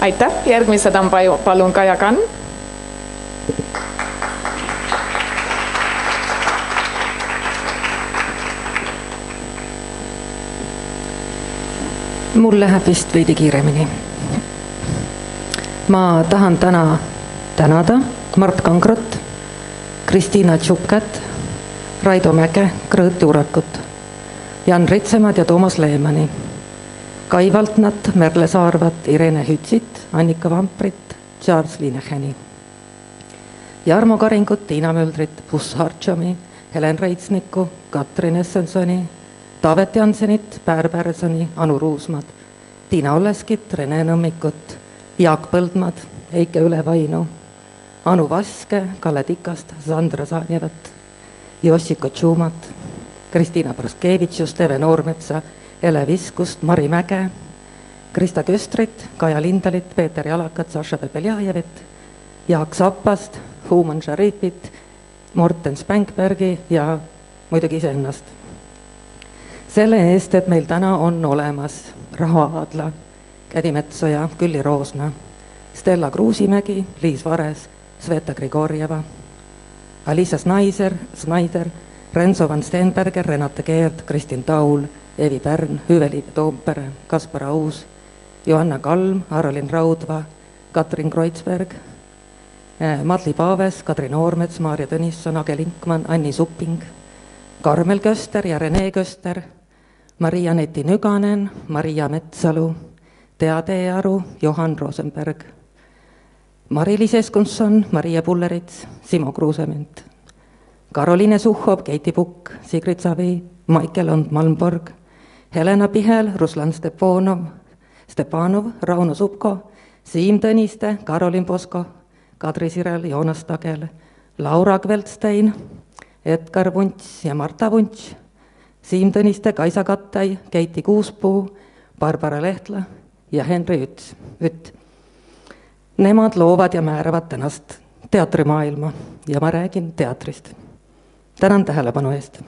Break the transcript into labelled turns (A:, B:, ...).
A: Aitäh, järgmised on palun Kaja Kann.
B: Mul läheb vist veidi kiiremini. Ma tahan täna tänada Mart Kangrot, Kristiina Tšupkat, Raido Mäge, Krõõt Juurakut, Jan Ritsemad ja Toomas Leemani, Kai Valtnat, Merle Saarvat, Irene Hütsit, Annika Vamprit, Charles Lineheni, Jarmo Karingut, Tiina Möldrit, Bus Hartšomi, Helen Reitsniku, Katrin Essensoni, Taavet Jansenit, Pär Pärsoni, Anu Ruusmad, Tiina Olleskit, Rene Nõmmikut, Jaak Põldmad, Eike Ülevainu, Anu Vaske, Kalle Tikast, Sandra Saanjevat, Jossiko Tšumat, Kristiina Proskevitšus, Teve Noormetsa, Ele Viskust, Mari Mäge, Krista Köstrit, Kaja Lindalit, Peeter Jalakat, Saša Bebeljajevit, Jaak Sapast, Human Sharifit, Morten Spänkbergi ja muidugi iseennast. Selle eest, et meil täna on olemas Raho Aadla, Kädi Metsoja, Külli Roosna, Stella Kruusimägi, Liis Vares, Sveta Grigorjeva, Alisa Snaider, Renzo van Steenberger, Renate Keerd, Kristin Taul, Evi Pärn, Hüveliide Toompere, Kaspar Aus, Johanna Kalm, Arolin Raudva, Katrin Kreutzberg, Madli Paaves, Kadri Noormets, Maarja Tõnisson, Age Linkmann, Anni Supping, Karmel Köster ja Rene Köster, Maria-Neti Nüganen, Maria Metsalu, Tea Teearu, Johan Rosenberg, Mari-Liis Eskunson, Maria Pullerits, Simo Kruusement, Karoline Suhhov, Keiti Pukk, Sigrid Savi, Maicel Ond-Malmborg, Helena Pihel, Ruslan Stepanov, Rauno Supko, Siim Tõniste, Karolin Posko, Kadri Sirel, Joonas Tagel, Laura Kveldstein, Edgar Vunts ja Marta Vunts, Siim Tõniste, Kaisa Kattai, Keiti Kuuspuu, Barbara Lehtla ja Henri Ütt. Nemad loovad ja määravad tänast teatrimaailma ja ma räägin teatrist. Tänan tähelepanu eest.